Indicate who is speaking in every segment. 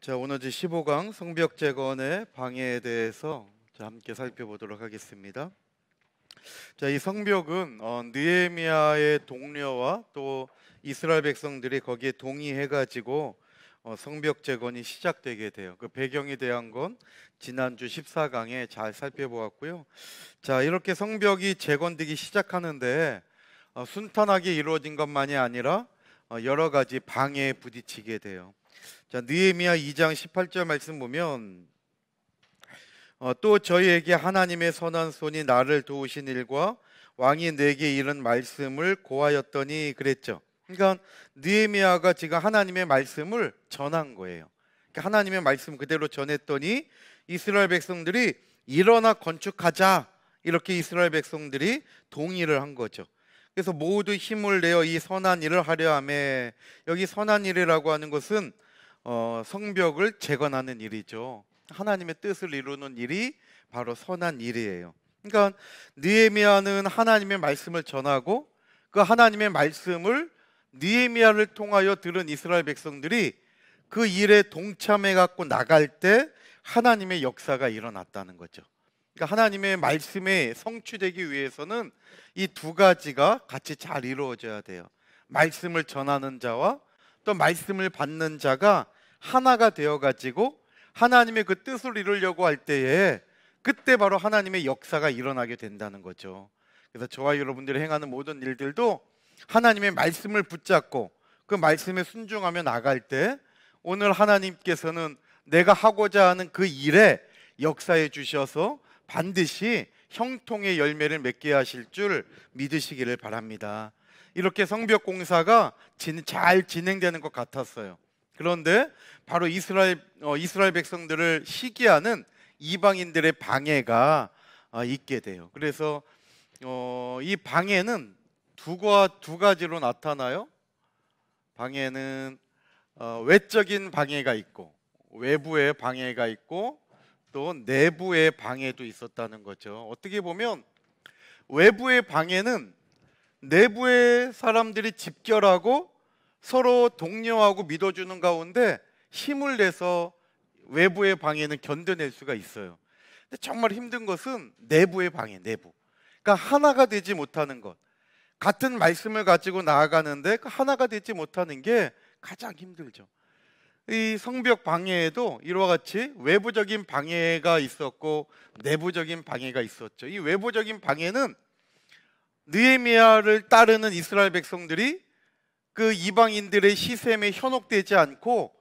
Speaker 1: 자, 오늘 15강 성벽 재건의 방해에 대해서 함께 살펴보도록 하겠습니다. 자, 이 성벽은 느헤미야의 동료와 또 이스라엘 백성들이 거기에 동의해가지고 성벽 재건이 시작되게 돼요. 그 배경에 대한 건 지난주 14강에 잘 살펴보았고요. 자, 이렇게 성벽이 재건되기 시작하는데 순탄하게 이루어진 것만이 아니라 여러 가지 방해에 부딪히게 돼요. 자, 느헤미야 2장 18절 말씀 보면 또 저희에게 하나님의 선한 손이 나를 도우신 일과 왕이 내게 이른 말씀을 고하였더니 그랬죠. 그러니까 느헤미야가 지금 하나님의 말씀을 전한 거예요. 그러니까 하나님의 말씀 그대로 전했더니 이스라엘 백성들이 일어나 건축하자, 이렇게 이스라엘 백성들이 동의를 한 거죠. 그래서 모두 힘을 내어 이 선한 일을 하려 하매, 여기 선한 일이라고 하는 것은 성벽을 재건하는 일이죠. 하나님의 뜻을 이루는 일이 바로 선한 일이에요. 그러니까 느헤미야는 하나님의 말씀을 전하고 그 하나님의 말씀을 느헤미야를 통하여 들은 이스라엘 백성들이 그 일에 동참해 갖고 나갈 때 하나님의 역사가 일어났다는 거죠. 그러니까 하나님의 말씀에 성취되기 위해서는 이 두 가지가 같이 잘 이루어져야 돼요. 말씀을 전하는 자와 또 말씀을 받는 자가 하나가 되어가지고 하나님의 그 뜻을 이루려고 할 때에 그때 바로 하나님의 역사가 일어나게 된다는 거죠. 그래서 저와 여러분들이 행하는 모든 일들도 하나님의 말씀을 붙잡고 그 말씀에 순종하며 나갈 때 오늘 하나님께서는 내가 하고자 하는 그 일에 역사해 주셔서 반드시 형통의 열매를 맺게 하실 줄 믿으시기를 바랍니다. 이렇게 성벽 공사가 잘 진행되는 것 같았어요. 그런데 바로 이스라엘 백성들을 시기하는 이방인들의 방해가 있게 돼요. 그래서 이 방해는 두 가지로 나타나요. 방해는 외적인 방해가 있고 외부의 방해가 있고 또 내부의 방해도 있었다는 거죠. 어떻게 보면 외부의 방해는 내부의 사람들이 집결하고 서로 독려하고 믿어주는 가운데 힘을 내서 외부의 방해는 견뎌낼 수가 있어요. 근데 정말 힘든 것은 내부의 방해, 내부. 그러니까 하나가 되지 못하는 것. 같은 말씀을 가지고 나아가는데 그 하나가 되지 못하는 게 가장 힘들죠. 이 성벽 방해에도 이와 같이 외부적인 방해가 있었고 내부적인 방해가 있었죠. 이 외부적인 방해는 느헤미야를 따르는 이스라엘 백성들이 그 이방인들의 시샘에 현혹되지 않고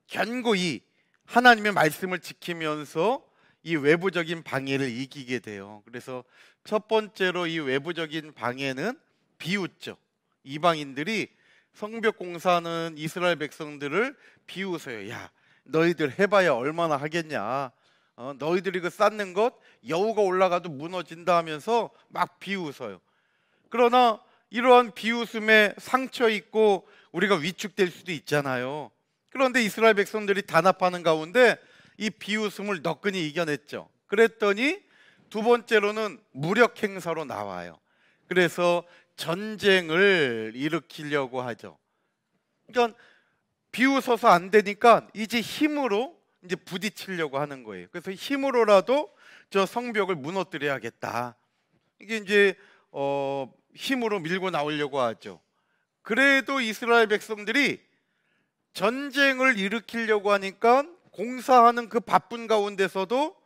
Speaker 1: 견고히 하나님의 말씀을 지키면서 이 외부적인 방해를 이기게 돼요. 그래서 첫 번째로 이 외부적인 방해는 비웃죠. 이방인들이 성벽 공사하는 이스라엘 백성들을 비웃어요. 야, 너희들 해봐야 얼마나 하겠냐. 너희들이 그 쌓는 것 여우가 올라가도 무너진다 하면서 막 비웃어요. 그러나 이러한 비웃음에 상처 있고 우리가 위축될 수도 있잖아요. 그런데 이스라엘 백성들이 단합하는 가운데 이 비웃음을 너끈히 이겨냈죠. 그랬더니 두 번째로는 무력 행사로 나와요. 그래서 전쟁을 일으키려고 하죠. 그러니까 비웃어서 안 되니까 이제 힘으로 이제 부딪히려고 하는 거예요. 그래서 힘으로라도 저 성벽을 무너뜨려야겠다. 이게 이제 힘으로 밀고 나오려고 하죠. 그래도 이스라엘 백성들이 전쟁을 일으키려고 하니까 공사하는 그 바쁜 가운데서도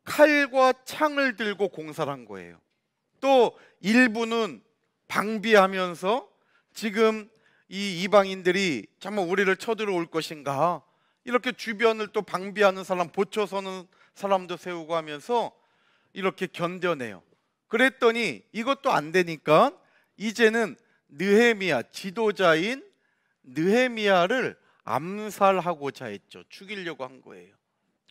Speaker 1: 칼과 창을 들고 공사를 한 거예요. 또 일부는 방비하면서 지금 이 이방인들이 정말 우리를 쳐들어올 것인가, 이렇게 주변을 또 방비하는 사람, 보초서는 사람도 세우고 하면서 이렇게 견뎌내요. 그랬더니 이것도 안 되니까 이제는 느헤미야, 지도자인 느헤미야를 암살하고자 했죠. 죽이려고 한 거예요.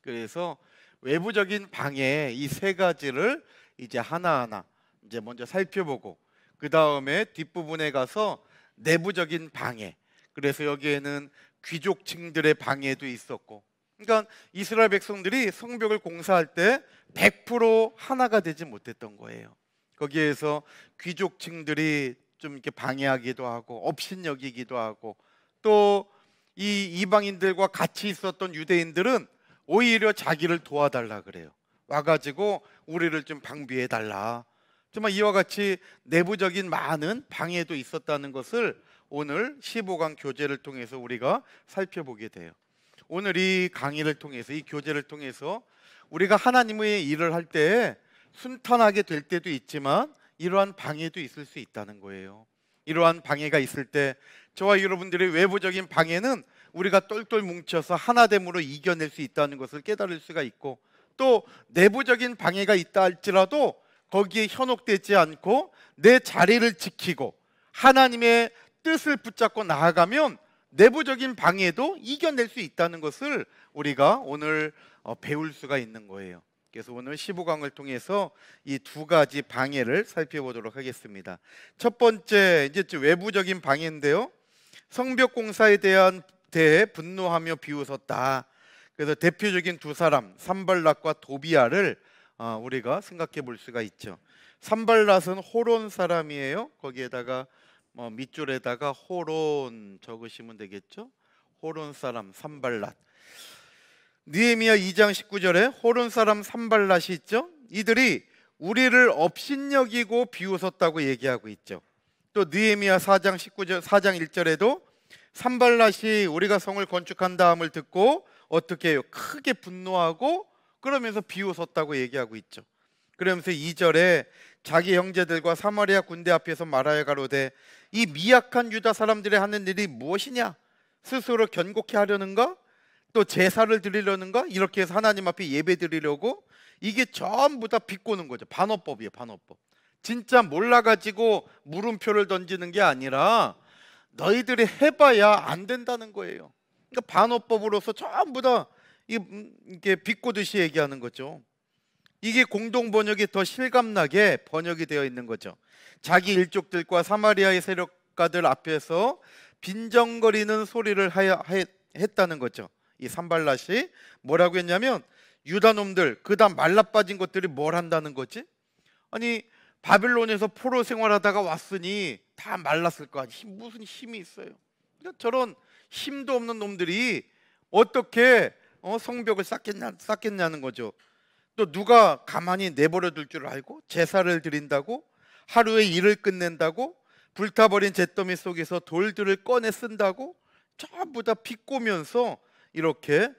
Speaker 1: 그래서 외부적인 방해 이 세 가지를 이제 하나하나 이제 먼저 살펴보고 그 다음에 뒷부분에 가서 내부적인 방해, 그래서 여기에는 귀족층들의 방해도 있었고, 그러니까 이스라엘 백성들이 성벽을 공사할 때 100% 하나가 되지 못했던 거예요. 거기에서 귀족층들이 좀 이렇게 방해하기도 하고 업신여기기도 하고 또 이 이방인들과 같이 있었던 유대인들은 오히려 자기를 도와달라 그래요. 와가지고 우리를 좀 방비해달라. 정말 이와 같이 내부적인 많은 방해도 있었다는 것을 오늘 15강 교제를 통해서 우리가 살펴보게 돼요. 오늘 이 강의를 통해서, 이 교제를 통해서 우리가 하나님의 일을 할 때 순탄하게 될 때도 있지만 이러한 방해도 있을 수 있다는 거예요. 이러한 방해가 있을 때 저와 여러분들의 외부적인 방해는 우리가 똘똘 뭉쳐서 하나됨으로 이겨낼 수 있다는 것을 깨달을 수가 있고, 또 내부적인 방해가 있다 할지라도 거기에 현혹되지 않고 내 자리를 지키고 하나님의 뜻을 붙잡고 나아가면 내부적인 방해도 이겨낼 수 있다는 것을 우리가 오늘 배울 수가 있는 거예요. 그래서 오늘 15강을 통해서 이 두 가지 방해를 살펴보도록 하겠습니다. 첫 번째, 이제 외부적인 방해인데요. 성벽 공사에 대해 분노하며 비웃었다. 그래서 대표적인 두 사람, 산발랏과 도비아를 우리가 생각해 볼 수가 있죠. 산발랏은 호론 사람이에요. 거기에다가 밑줄에다가 호론 적으시면 되겠죠. 호론 사람 산발랏. 느헤미야 2장 19절에 호론 사람 산발랏이 있죠. 이들이 우리를 업신여기고 비웃었다고 얘기하고 있죠. 또 느헤미야 4장 1절에도 산발랏이 우리가 성을 건축한 다음을 듣고 어떻게 해요? 크게 분노하고 그러면서 비웃었다고 얘기하고 있죠. 그러면서 2절에 자기 형제들과 사마리아 군대 앞에서 말하여 가로되 이 미약한 유다 사람들이 하는 일이 무엇이냐? 스스로 견고케 하려는가? 또 제사를 드리려는가? 이렇게 해서 하나님 앞에 예배 드리려고. 이게 전부 다 비꼬는 거죠. 반어법이에요. 반어법. 진짜 몰라가지고 물음표를 던지는 게 아니라 너희들이 해봐야 안 된다는 거예요. 그러니까 반어법으로서 전부 다 이게 비꼬듯이 얘기하는 거죠. 이게 공동 번역이 더 실감나게 번역이 되어 있는 거죠. 자기 일족들과 사마리아의 세력가들 앞에서 빈정거리는 소리를 했다는 거죠. 이 산발랏이 뭐라고 했냐면, 유다 놈들, 그다음 말라빠진 것들이 뭘 한다는 거지? 아니 바빌론에서 포로 생활하다가 왔으니 다 말랐을 거 아니에요. 무슨 힘이 있어요? 그러니까 저런 힘도 없는 놈들이 어떻게 성벽을 쌓겠냐는 거죠. 또 누가 가만히 내버려 둘 줄 알고 제사를 드린다고, 하루에 일을 끝낸다고, 불타버린 잿더미 속에서 돌들을 꺼내 쓴다고, 전부 다 비꼬면서 이렇게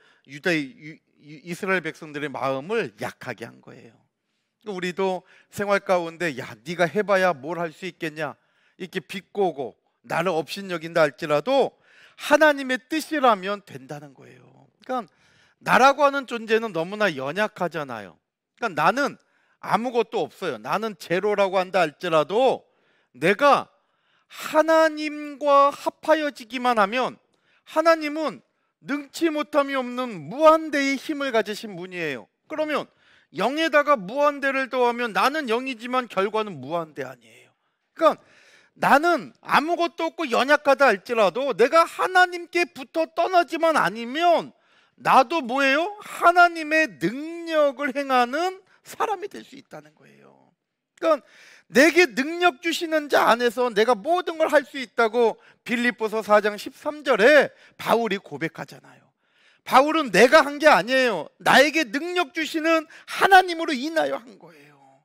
Speaker 1: 이스라엘 백성들의 마음을 약하게 한 거예요. 우리도 생활 가운데 야 네가 해봐야 뭘 할 수 있겠냐 이렇게 비꼬고 나를 업신여긴다 할지라도 하나님의 뜻이라면 된다는 거예요. 그러니까 나라고 하는 존재는 너무나 연약하잖아요. 그러니까 나는 아무것도 없어요. 나는 제로라고 한다 할지라도 내가 하나님과 합하여지기만 하면 하나님은 능치 못함이 없는 무한대의 힘을 가지신 분이에요. 그러면 0에다가 무한대를 더하면 나는 0이지만 결과는 무한대 아니에요. 그러니까 나는 아무것도 없고 연약하다 할지라도 내가 하나님께 붙어 떠나지만 않으면 나도 뭐예요? 하나님의 능력을 행하는 사람이 될 수 있다는 거예요. 그러니까 내게 능력 주시는 자 안에서 내가 모든 걸 할 수 있다고 빌립보서 4장 13절에 바울이 고백하잖아요. 바울은 내가 한 게 아니에요. 나에게 능력 주시는 하나님으로 인하여 한 거예요.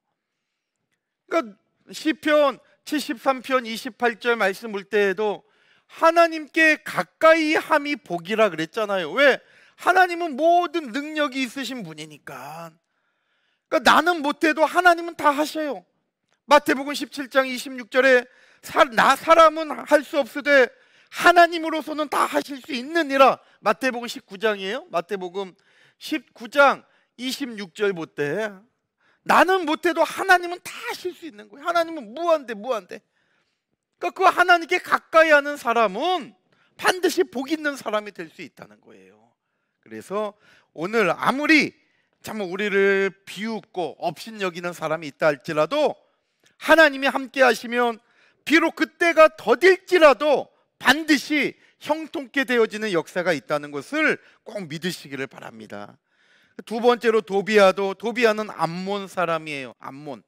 Speaker 1: 그러니까 시편 73편 28절 말씀 볼 때에도 하나님께 가까이 함이 복이라 그랬잖아요. 왜? 하나님은 모든 능력이 있으신 분이니까. 그러니까 나는 못해도 하나님은 다 하셔요. 마태복음 17장 26절에 나 사람은 할 수 없으되 하나님으로서는 다 하실 수 있느니라. 마태복음 19장이에요. 마태복음 19장 26절 볼 때 나는 못해도 하나님은 다 하실 수 있는 거예요. 하나님은 무한대. 그러니까 그 하나님께 가까이 하는 사람은 반드시 복 있는 사람이 될 수 있다는 거예요. 그래서 오늘 아무리 참 우리를 비웃고 업신여기는 사람이 있다 할지라도 하나님이 함께 하시면 비록 그때가 더딜지라도 반드시 형통케 되어지는 역사가 있다는 것을 꼭 믿으시기를 바랍니다. 두 번째로 도비아는 암몬 사람이에요. 암몬.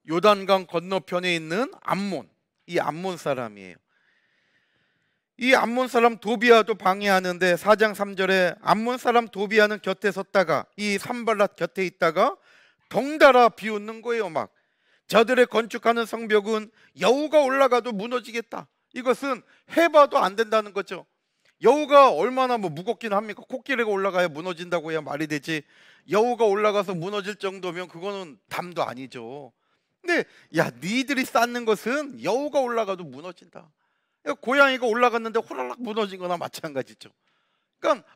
Speaker 1: 요단강 건너편에 있는 암몬. 이 암몬 사람이에요. 이 암몬 사람 도비아도 방해하는데 4장 3절에 암몬 사람 도비아는 곁에 섰다가 이 산발랏 곁에 있다가 덩달아 비웃는 거예요. 막 저들의 건축하는 성벽은 여우가 올라가도 무너지겠다. 이것은 해봐도 안 된다는 거죠. 여우가 얼마나 무겁긴 합니까? 코끼리가 올라가야 무너진다고 해야 말이 되지. 여우가 올라가서 무너질 정도면 그거는 담도 아니죠. 근데 야, 니들이 쌓는 것은 여우가 올라가도 무너진다. 고양이가 올라갔는데 호랄락 무너진 거나 마찬가지죠. 그러니까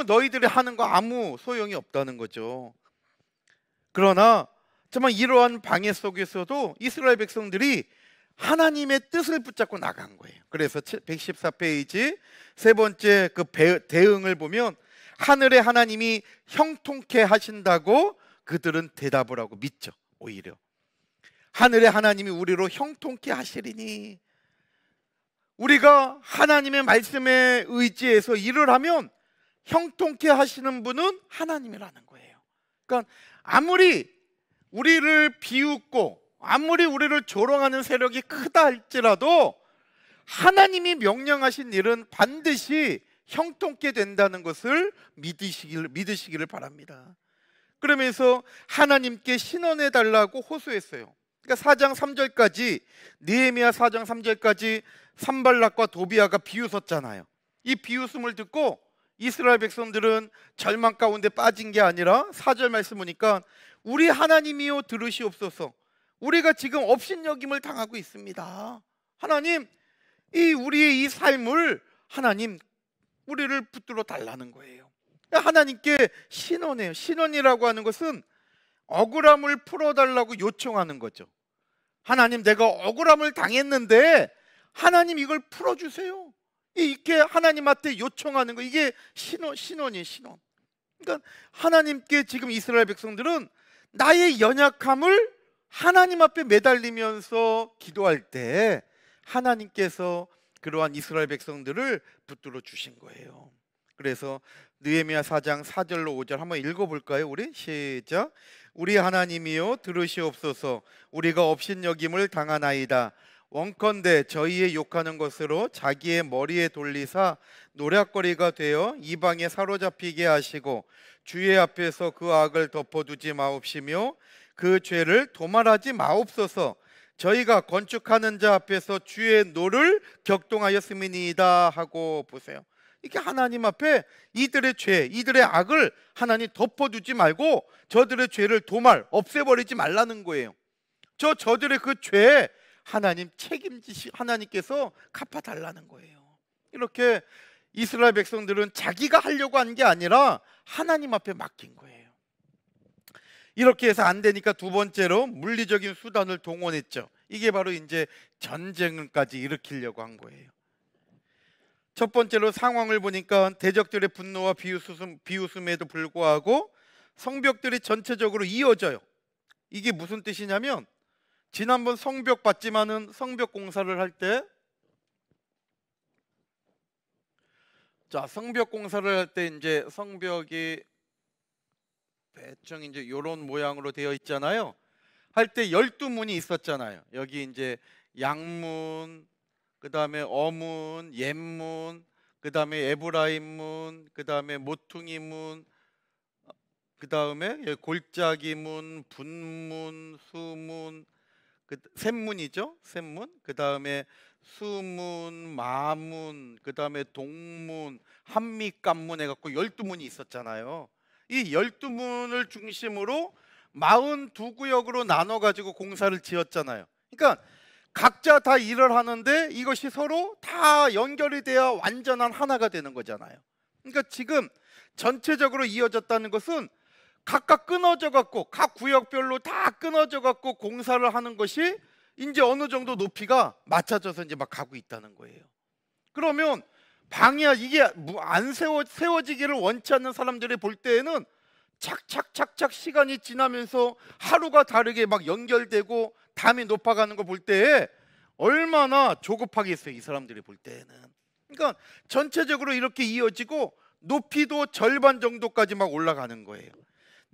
Speaker 1: 너희들이 하는 거 아무 소용이 없다는 거죠. 그러나 정말 이러한 방해 속에서도 이스라엘 백성들이 하나님의 뜻을 붙잡고 나간 거예요. 그래서 114페이지 세 번째 그 대응을 보면 하늘의 하나님이 형통케 하신다고 그들은 대답을 하고 믿죠. 오히려 하늘의 하나님이 우리로 형통케 하시리니, 우리가 하나님의 말씀에 의지해서 일을 하면 형통케 하시는 분은 하나님이라는 거예요. 그러니까 아무리 우리를 비웃고 아무리 우리를 조롱하는 세력이 크다 할지라도 하나님이 명령하신 일은 반드시 형통케 된다는 것을 믿으시기를 바랍니다. 그러면서 하나님께 신원해 달라고 호소했어요. 그러니까 4장 3절까지 느헤미야 4장 3절까지 산발락과 도비아가 비웃었잖아요. 이 비웃음을 듣고 이스라엘 백성들은 절망 가운데 빠진 게 아니라 4절 말씀 보니까 우리 하나님이여 들으시옵소서, 우리가 지금 업신여김을 당하고 있습니다. 하나님, 우리의 이 삶을 하나님 우리를 붙들어 달라는 거예요. 하나님께 신원해요. 신원이라고 하는 것은 억울함을 풀어달라고 요청하는 거죠. 하나님, 내가 억울함을 당했는데 하나님 이걸 풀어주세요. 이렇게 하나님한테 요청하는 거, 이게 신원이에요. 신원. 그러니까 하나님께 지금 이스라엘 백성들은 나의 연약함을 하나님 앞에 매달리면서 기도할 때 하나님께서 그러한 이스라엘 백성들을 붙들어 주신 거예요. 그래서 느헤미야 4장 4절로 5절 한번 읽어볼까요? 우리 시작. 우리 하나님이여 들으시옵소서, 우리가 업신여김을 당하나이다. 원컨대 저희의 욕하는 것으로 자기의 머리에 돌리사 노략거리가 되어 이방에 사로잡히게 하시고 주의 앞에서 그 악을 덮어두지 마옵시며 그 죄를 도말하지 마옵소서. 저희가 건축하는 자 앞에서 주의 노를 격동하였음이니이다 하고 보세요. 이렇게 하나님 앞에 이들의 죄, 이들의 악을 하나님 덮어두지 말고 저들의 죄를 도말, 없애버리지 말라는 거예요. 저들의 그 죄 하나님 하나님께서 갚아달라는 거예요. 이렇게 이스라엘 백성들은 자기가 하려고 한 게 아니라 하나님 앞에 맡긴 거예요. 이렇게 해서 안 되니까 두 번째로 물리적인 수단을 동원했죠. 이게 바로 이제 전쟁까지 일으키려고 한 거예요. 첫 번째로 상황을 보니까 대적들의 분노와 비웃음에도 불구하고 성벽들이 전체적으로 이어져요. 이게 무슨 뜻이냐면, 지난번 성벽 봤지만은 성벽 공사를 할 때, 성벽 공사를 할 때 이제 성벽이 대충 이제 이런 모양으로 되어 있잖아요. 할 때 12문이 있었잖아요. 여기 이제 양문, 그 다음에 어문, 옛문, 그 다음에 에브라임문, 그 다음에 모퉁이문, 그 다음에 골짜기문, 분문, 수문, 샘문이죠. 샘문. 그 다음에 수문, 마문, 그 다음에 동문, 한미간문 해갖고 12문이 있었잖아요. 이 12문을 중심으로 42구역으로 나눠가지고 공사를 지었잖아요. 그러니까 각자 다 일을 하는데 이것이 서로 다 연결이 돼야 완전한 하나가 되는 거잖아요. 그러니까 지금 전체적으로 이어졌다는 것은 각각 끊어져 갖고 각 구역별로 다 끊어져 갖고 공사를 하는 것이 이제 어느 정도 높이가 맞춰져서 이제 막 가고 있다는 거예요. 그러면 이게 안 세워지기를 원치 않는 사람들이 볼 때에는 착착착착 시간이 지나면서 하루가 다르게 막 연결되고 담이 높아가는 거 볼 때에 얼마나 조급하겠어요, 이 사람들이 볼 때에는. 그러니까 전체적으로 이렇게 이어지고 높이도 절반 정도까지 막 올라가는 거예요.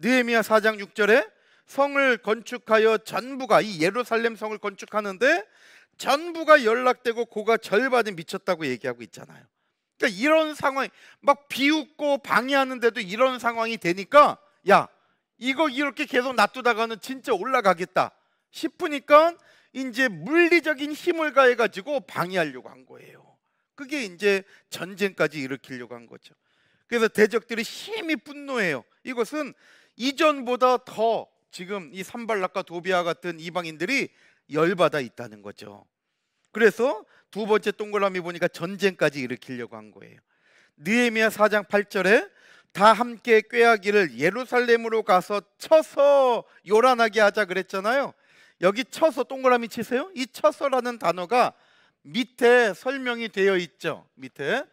Speaker 1: 느헤미야 4장 6절에 성을 건축하여 전부가, 이 예루살렘 성을 건축하는데 전부가 연락되고 고가 절반이 미쳤다고 얘기하고 있잖아요. 그러니까 이런 상황이 막 비웃고 방해하는데도 이런 상황이 되니까 야, 이거 이렇게 계속 놔두다가는 진짜 올라가겠다 싶으니까 이제 물리적인 힘을 가해가지고 방해하려고 한 거예요. 그게 이제 전쟁까지 일으키려고 한 거죠. 그래서 대적들이 심히 분노해요. 이것은 이전보다 더 지금 이 산발락과 도비아 같은 이방인들이 열받아 있다는 거죠. 그래서 두 번째 동그라미 보니까 전쟁까지 일으키려고 한 거예요. 느헤미야 4장 8절에 다 함께 꾀하기를 예루살렘으로 가서 쳐서 요란하게 하자 그랬잖아요. 여기 쳐서 동그라미 치세요. 이 쳐서라는 단어가 밑에 설명이 되어 있죠. 밑에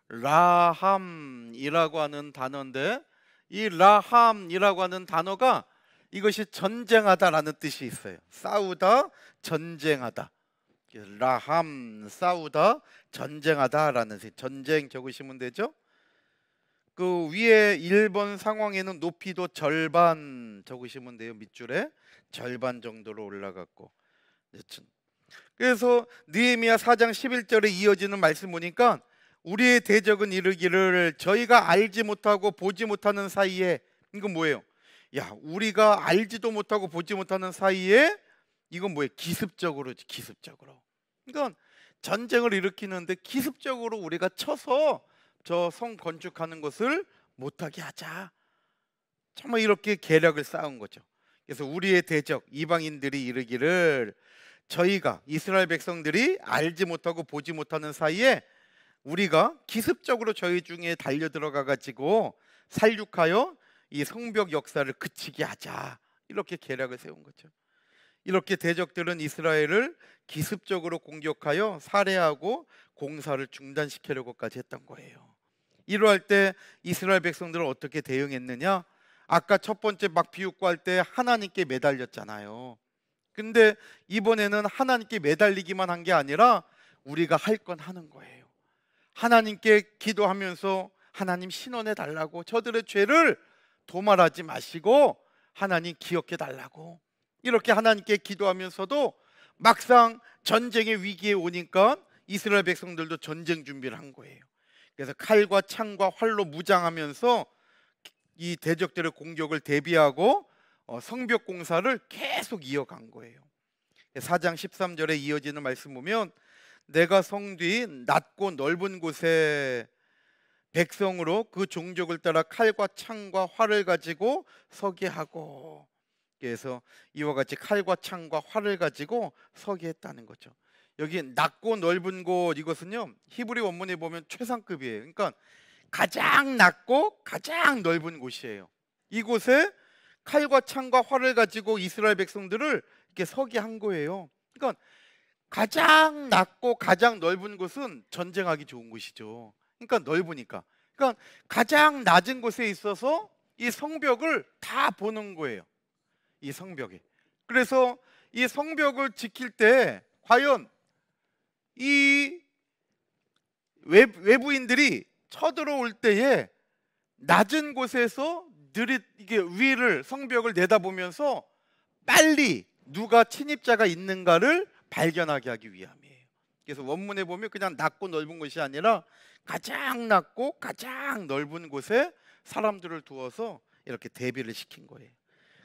Speaker 1: 라함이라고 하는 단어인데, 이 라함이라고 하는 단어가 이것이 전쟁하다라는 뜻이 있어요. 싸우다, 전쟁하다. 라함, 싸우다, 전쟁하다라는 전쟁 적으시면 되죠. 그 위에 1번 상황에는 높이도 절반 적으시면 돼요. 밑줄에 절반 정도로 올라갔고. 그래서 느헤미야 4장 11절에 이어지는 말씀 보니까 우리의 대적은 이르기를 저희가 알지 못하고 보지 못하는 사이에, 이건 뭐예요? 야, 우리가 알지도 못하고 보지 못하는 사이에, 이건 뭐예요? 기습적으로지, 기습적으로. 그러니까 전쟁을 일으키는데 기습적으로 우리가 쳐서 저 성 건축하는 것을 못하게 하자. 정말 이렇게 계략을 쌓은 거죠. 그래서 우리의 대적 이방인들이 이르기를 저희가 이스라엘 백성들이 알지 못하고 보지 못하는 사이에 우리가 기습적으로 저희 중에 달려 들어가 가지고 살육하여 이 성벽 역사를 그치게 하자. 이렇게 계략을 세운 거죠. 이렇게 대적들은 이스라엘을 기습적으로 공격하여 살해하고 공사를 중단시키려고까지 했던 거예요. 이러할 때 이스라엘 백성들은 어떻게 대응했느냐? 아까 첫 번째 막 비웃고 할 때 하나님께 매달렸잖아요. 근데 이번에는 하나님께 매달리기만 한 게 아니라 우리가 할 건 하는 거예요. 하나님께 기도하면서 하나님 신원해 달라고, 저들의 죄를 도말하지 마시고 하나님 기억해 달라고, 이렇게 하나님께 기도하면서도 막상 전쟁의 위기에 오니까 이스라엘 백성들도 전쟁 준비를 한 거예요. 그래서 칼과 창과 활로 무장하면서 이 대적들의 공격을 대비하고 성벽 공사를 계속 이어간 거예요. 4장 13절에 이어지는 말씀 보면 내가 성 뒤 낮고 넓은 곳에 백성으로 그 종족을 따라 칼과 창과 활을 가지고 서게 하고, 그래서 이와 같이 칼과 창과 활을 가지고 서게 했다는 거죠. 여기 낮고 넓은 곳, 이것은요 히브리 원문에 보면 최상급이에요. 그러니까 가장 낮고 가장 넓은 곳이에요. 이곳에 칼과 창과 활을 가지고 이스라엘 백성들을 이렇게 서게 한 거예요. 그러니까 가장 낮고 가장 넓은 곳은 전쟁하기 좋은 곳이죠. 그러니까 넓으니까. 그러니까 가장 낮은 곳에 있어서 이 성벽을 다 보는 거예요. 이 성벽에. 그래서 이 성벽을 지킬 때 과연 이 외부인들이 쳐들어올 때에 낮은 곳에서 이게 위를, 성벽을 내다보면서 빨리 누가 침입자가 있는가를 발견하게 하기 위함이에요. 그래서 원문에 보면 그냥 낮고 넓은 곳이 아니라 가장 낮고 가장 넓은 곳에 사람들을 두어서 이렇게 대비를 시킨 거예요.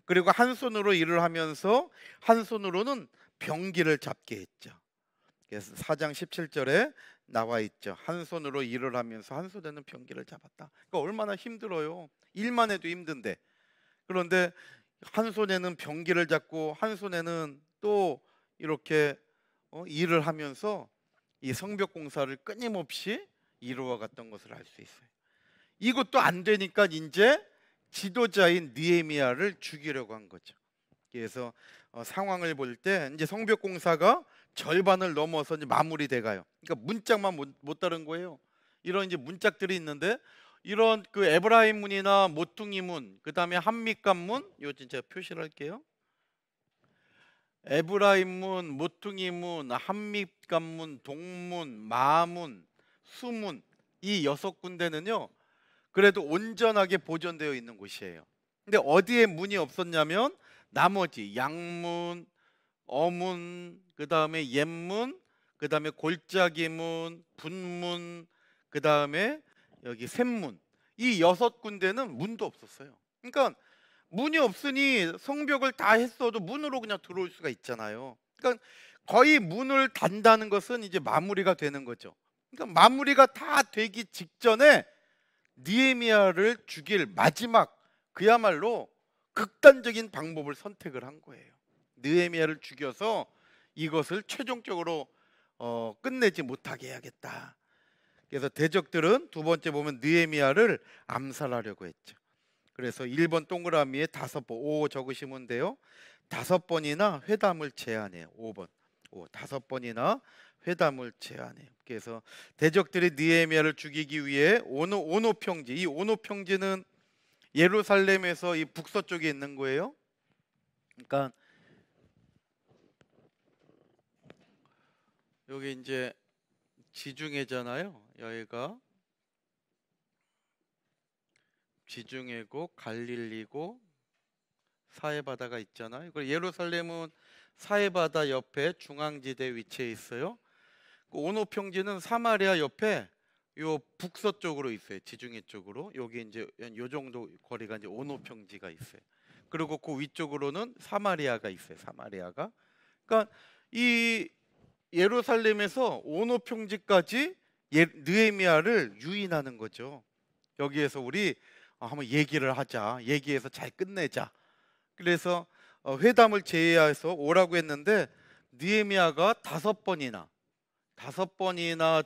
Speaker 1: 그리고 한 손으로 일을 하면서 한 손으로는 병기를 잡게 했죠. 그래서 4장 17절에 나와 있죠. 한 손으로 일을 하면서 한 손에는 병기를 잡았다. 그러니까 얼마나 힘들어요. 일만 해도 힘든데. 그런데 한 손에는 병기를 잡고 한 손에는 또 이렇게 일을 하면서 이 성벽 공사를 끊임없이 이루어 갔던 것을 알 수 있어요. 이것도 안 되니까 이제 지도자인 느헤미야를 죽이려고 한 거죠. 그래서 상황을 볼 때 이제 성벽 공사가 절반을 넘어서 이제 마무리돼 가요. 그러니까 문짝만 못 따른 거예요. 이런 이제 문짝들이 있는데, 이런 그 에브라임 문이나 모퉁이 문, 그다음에 한미간 문, 이거 진짜 표시를 할게요. 에브라임 문, 모퉁이 문, 한미간 문, 동문, 마문, 수문, 이 6군데는요 그래도 온전하게 보존되어 있는 곳이에요. 근데 어디에 문이 없었냐면 나머지 양문, 어문, 그 다음에 옛문, 그 다음에 골짜기문, 분문, 그 다음에 여기 샘문, 이 6군데는 문도 없었어요. 그러니까 문이 없으니 성벽을 다 했어도 문으로 그냥 들어올 수가 있잖아요. 그러니까 거의 문을 단다는 것은 이제 마무리가 되는 거죠. 그러니까 마무리가 다 되기 직전에 느헤미야를 죽일 마지막, 그야말로 극단적인 방법을 선택을 한 거예요. 느헤미야를 죽여서 이것을 최종적으로 끝내지 못하게 해야겠다. 그래서 대적들은 두 번째 보면 느헤미야를 암살하려고 했죠. 그래서 1번 동그라미에 5번, 5 적으시면 돼요. 5번이나 회담을 제안해요. 5번, 5번이나 회담을 제안해요. 그래서 대적들이 느헤미야를 죽이기 위해 오노 평지, 이 오노 평지는 예루살렘에서 이 북서쪽에 있는 거예요. 그러니까 여기 이제 지중해잖아요. 여기가 지중해고 갈릴리고 사해바다가 있잖아요. 그리고 예루살렘은 사해바다 옆에 중앙지대에 위치해 있어요. 오노 평지는 사마리아 옆에 요 북서쪽으로 있어요. 지중해 쪽으로. 여기 이제 요 정도 거리가 이제 오노 평지가 있어요. 그리고 그 위쪽으로는 사마리아가 있어요. 사마리아가. 그러니까 이 예루살렘에서 오노 평지까지 느헤미야를 유인하는 거죠. 여기에서 우리 한번 얘기를 하자. 얘기해서 잘 끝내자. 그래서 회담을 제의해서 오라고 했는데 느헤미야가 5번이나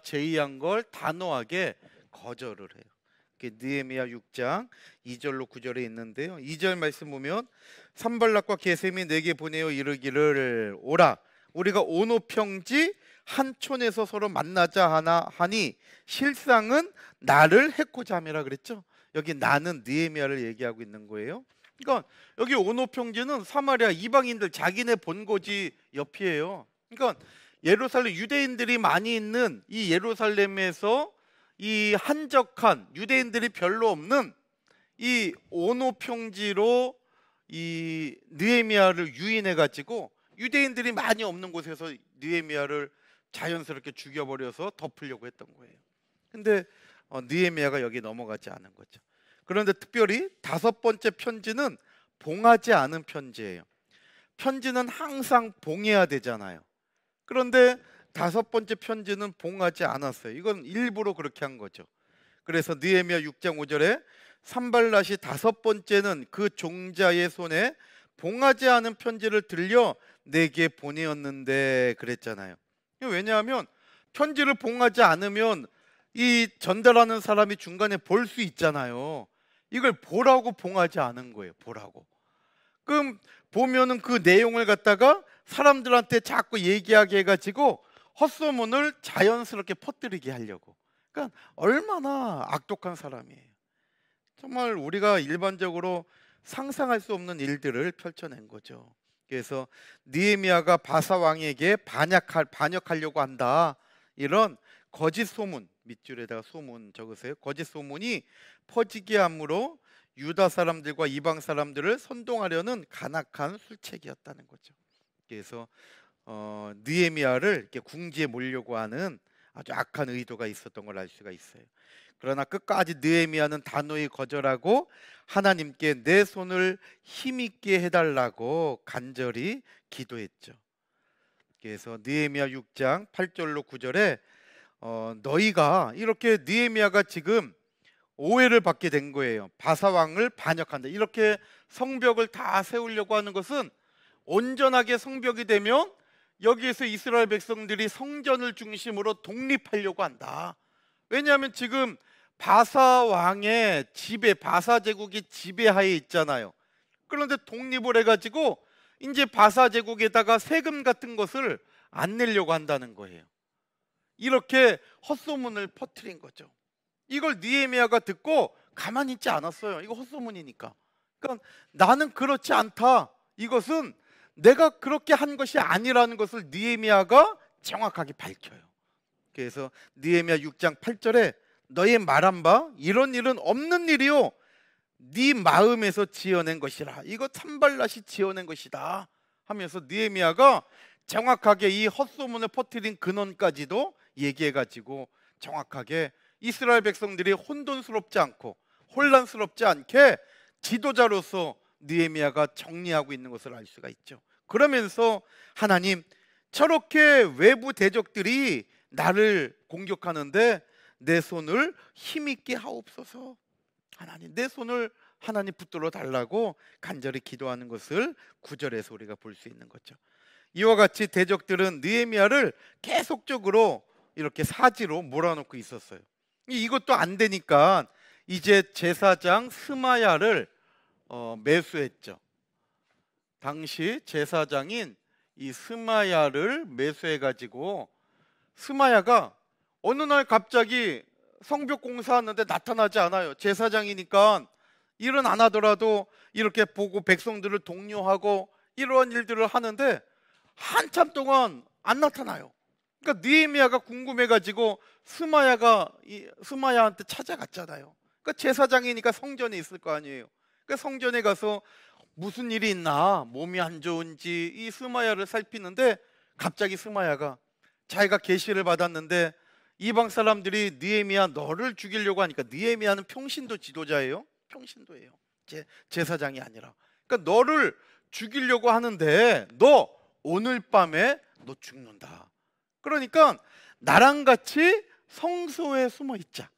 Speaker 1: 제의한 걸 단호하게 거절을 해요. 느헤미야 6장 2절로 9절에 있는데요. 2절 말씀 보면 산발락과 게셈이 내게 보내어 이르기를 오라 우리가 오노 평지 한 촌에서 서로 만나자 하니 실상은 나를 해코자 함이라 그랬죠. 여기 나는 느헤미야를 얘기하고 있는 거예요. 그러니까 여기 오노 평지는 사마리아 이방인들 자기네 본거지 옆이에요. 그러니까 예루살렘 유대인들이 많이 있는 이 예루살렘에서 이 한적한 유대인들이 별로 없는 이 오노 평지로 이 느헤미야를 유인해 가지고 유대인들이 많이 없는 곳에서 느헤미야를 자연스럽게 죽여버려서 덮으려고 했던 거예요. 근데 느헤미야가 여기 넘어가지 않은 거죠. 그런데 특별히 5번째 편지는 봉하지 않은 편지예요. 편지는 항상 봉해야 되잖아요. 그런데 5번째 편지는 봉하지 않았어요. 이건 일부러 그렇게 한 거죠. 그래서 느헤미야 6장 5절에 산발랏이 5번째는 그 종자의 손에 봉하지 않은 편지를 들려 내게 보내었는데 그랬잖아요. 왜냐하면 편지를 봉하지 않으면 이 전달하는 사람이 중간에 볼 수 있잖아요. 이걸 보라고 봉하지 않은 거예요. 보라고. 그럼 보면은 그 내용을 갖다가 사람들한테 자꾸 얘기하게 해가지고 헛소문을 자연스럽게 퍼뜨리게 하려고. 그러니까 얼마나 악독한 사람이에요. 정말 우리가 일반적으로 상상할 수 없는 일들을 펼쳐낸 거죠. 그래서 느헤미야가 바사 왕에게 반역하려고 한다. 이런 거짓 소문, 밑줄에다가 소문 적으세요. 거짓 소문이 퍼지게 함으로 유다 사람들과 이방 사람들을 선동하려는 간악한 술책이었다는 거죠. 그래서 느헤미야를 이렇게 궁지에 몰려고 하는 아주 악한 의도가 있었던 걸 알 수가 있어요. 그러나 끝까지 느헤미야는 단호히 거절하고 하나님께 내 손을 힘있게 해달라고 간절히 기도했죠. 그래서 느헤미야 6장 8절로 9절에 너희가 이렇게 느헤미야가 지금 오해를 받게 된 거예요. 바사 왕을 반역한다. 이렇게 성벽을 다 세우려고 하는 것은 온전하게 성벽이 되면 여기에서 이스라엘 백성들이 성전을 중심으로 독립하려고 한다. 왜냐하면 지금 바사 왕의 지배, 바사 제국이 지배하에 있잖아요. 그런데 독립을 해가지고 이제 바사 제국에다가 세금 같은 것을 안 내려고 한다는 거예요. 이렇게 헛소문을 퍼뜨린 거죠. 이걸 느헤미야가 듣고 가만히 있지 않았어요. 이거 헛소문이니까. 그러니까 나는 그렇지 않다. 이것은 내가 그렇게 한 것이 아니라는 것을 느헤미야가 정확하게 밝혀요. 그래서 느헤미야 6장 8절에 너의 말한 바 이런 일은 없는 일이요 네 마음에서 지어낸 것이라. 이거 산발랏이 지어낸 것이다. 하면서 느헤미야가 정확하게 이 헛소문을 퍼뜨린 근원까지도 얘기해가지고 정확하게 이스라엘 백성들이 혼돈스럽지 않고 혼란스럽지 않게 지도자로서 느헤미야가 정리하고 있는 것을 알 수가 있죠. 그러면서 하나님, 저렇게 외부 대적들이 나를 공격하는데 내 손을 힘있게 하옵소서. 하나님, 내 손을 하나님 붙들어 달라고 간절히 기도하는 것을 9절에서 우리가 볼 수 있는 거죠. 이와 같이 대적들은 느헤미야를 계속적으로 이렇게 사지로 몰아넣고 있었어요. 이것도 안 되니까 이제 제사장 스마야를 매수했죠. 당시 제사장인 이 스마야를 매수해가지고, 스마야가 어느 날 갑자기 성벽 공사하는데 나타나지 않아요. 제사장이니까 일은 안 하더라도 이렇게 보고 백성들을 독려하고 이러한 일들을 하는데 한참 동안 안 나타나요. 그러니까 느헤미야가 궁금해가지고 스마야한테 찾아갔잖아요. 그러니까 제사장이니까 성전에 있을 거 아니에요. 그러니까 성전에 가서 무슨 일이 있나, 몸이 안 좋은지 이 스마야를 살피는데 갑자기 스마야가 자기가 계시를 받았는데 이방 사람들이 느헤미야 너를 죽이려고 하니까, 느헤미야는 평신도 지도자예요. 평신도예요. 제사장이 아니라. 그러니까 너를 죽이려고 하는데 너 오늘 밤에 너 죽는다. 그러니까 나랑 같이 성소에 숨어 있자.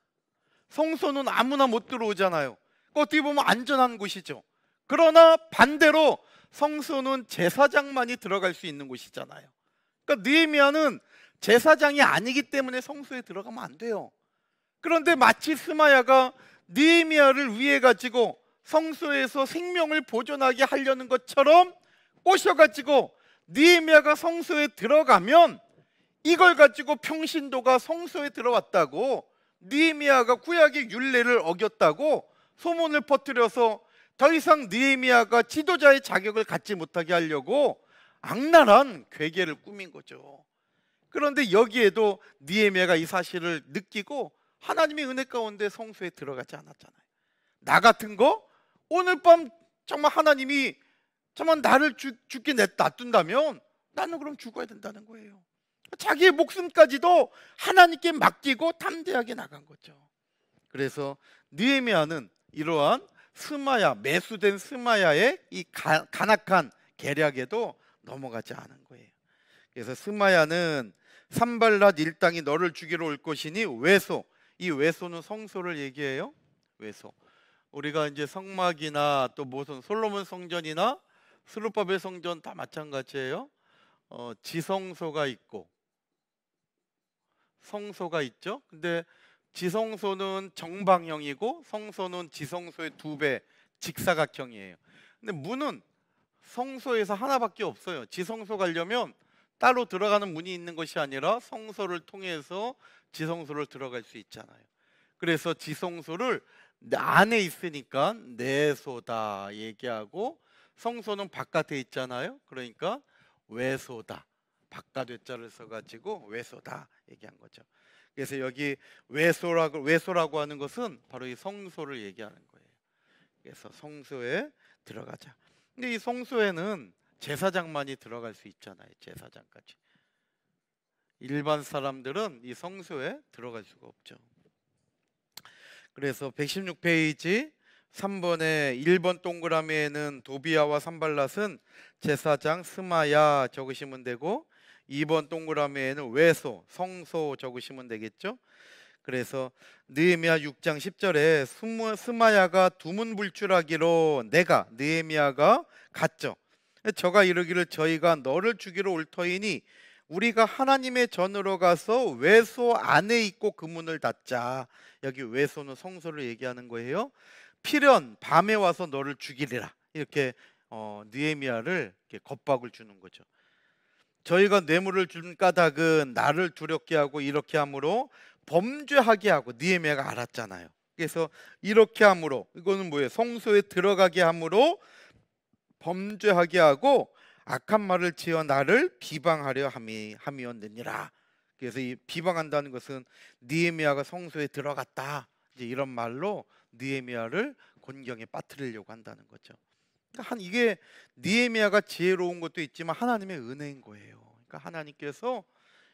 Speaker 1: 성소는 아무나 못 들어오잖아요. 어떻게 보면 안전한 곳이죠. 그러나 반대로 성소는 제사장만이 들어갈 수 있는 곳이잖아요. 그러니까 느헤미야는 제사장이 아니기 때문에 성소에 들어가면 안 돼요. 그런데 마치 스마야가 느헤미야를 위해 가지고 성소에서 생명을 보존하게 하려는 것처럼 꼬셔가지고 느헤미야가 성소에 들어가면 이걸 가지고 평신도가 성소에 들어왔다고, 느헤미야가 구약의 율례를 어겼다고 소문을 퍼뜨려서 더 이상 느헤미야가 지도자의 자격을 갖지 못하게 하려고 악랄한 괴계를 꾸민 거죠. 그런데 여기에도 느헤미야가 이 사실을 느끼고 하나님의 은혜 가운데 성소에 들어가지 않았잖아요. 나 같은 거 오늘 밤 정말 하나님이 정말 나를 죽게 놔둔다면 나는 그럼 죽어야 된다는 거예요. 자기의 목숨까지도 하나님께 맡기고 담대하게 나간 거죠. 그래서 느헤미야는 이러한 매수된 스마야의 이 간악한 계략에도 넘어가지 않은 거예요. 그래서 스마야는 산발랏 일당이 너를 죽이러 올 것이니 외소, 이 외소는 성소를 얘기해요. 외소. 우리가 이제 성막이나 또 무슨 솔로몬 성전이나 스룹바벨 성전 다 마찬가지예요. 지성소가 있고 성소가 있죠. 근데 지성소는 정방형이고 성소는 지성소의 2배 직사각형이에요. 근데 문은 성소에서 하나밖에 없어요. 지성소 가려면 따로 들어가는 문이 있는 것이 아니라 성소를 통해서 지성소를 들어갈 수 있잖아요. 그래서 지성소를 안에 있으니까 내소다 얘기하고, 성소는 바깥에 있잖아요. 그러니까 외소다, 바깥 외자를 써가지고 외소다 얘기한 거죠. 그래서 여기 외소라고 하는 것은 바로 이 성소를 얘기하는 거예요. 그래서 성소에 들어가자. 근데 이 성소에는 제사장만이 들어갈 수 있잖아요. 제사장까지. 일반 사람들은 이 성소에 들어갈 수가 없죠. 그래서 116페이지 3번에 1번 동그라미에는 도비야와 산발랏은 제사장 스마야 적으시면 되고, 2번 동그라미에는 외소, 성소 적으시면 되겠죠. 그래서 느헤미야 6장 10절에 스마야가 두문불출하기로 내가 느헤미야가 갔죠. 저가 이르기를 저희가 너를 죽이러 올 터이니 우리가 하나님의 전으로 가서 외소 안에 있고 그 문을 닫자. 여기 외소는 성소를 얘기하는 거예요. 필연 밤에 와서 너를 죽이리라. 이렇게 느헤미야를 이렇게 겁박을 주는 거죠. 저희가 뇌물을 준 까닭은 나를 두렵게 하고 이렇게 함으로 범죄하게 하고, 느헤미야가 알았잖아요. 그래서 이렇게 함으로, 이거는 뭐예요? 성소에 들어가게 함으로 범죄하게 하고 악한 말을 지어 나를 비방하려 함이었느니라. 그래서 이 비방한다는 것은 느헤미야가 성소에 들어갔다, 이제 이런 말로 느헤미야를 곤경에 빠뜨리려고 한다는 거죠. 이게 느헤미야가 지혜로운 것도 있지만 하나님의 은혜인 거예요. 그러니까 하나님께서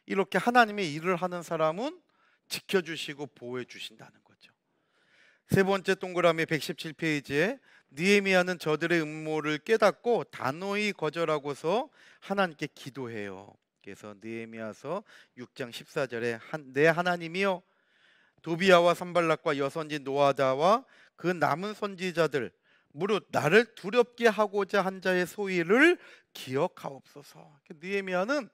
Speaker 1: 이렇게 하나님의 일을 하는 사람은 지켜주시고 보호해 주신다는 거죠. 세 번째 동그라미 117페이지에 느헤미야는 저들의 음모를 깨닫고 단호히 거절하고서 하나님께 기도해요. 그래서 느헤미야서 6장 14절에 내 하나님이여, 도비야와 산발락과 여선지 노아다와 그 남은 선지자들 무릇 나를 두렵게 하고자 한 자의 소위를 기억하옵소서. 느헤미야는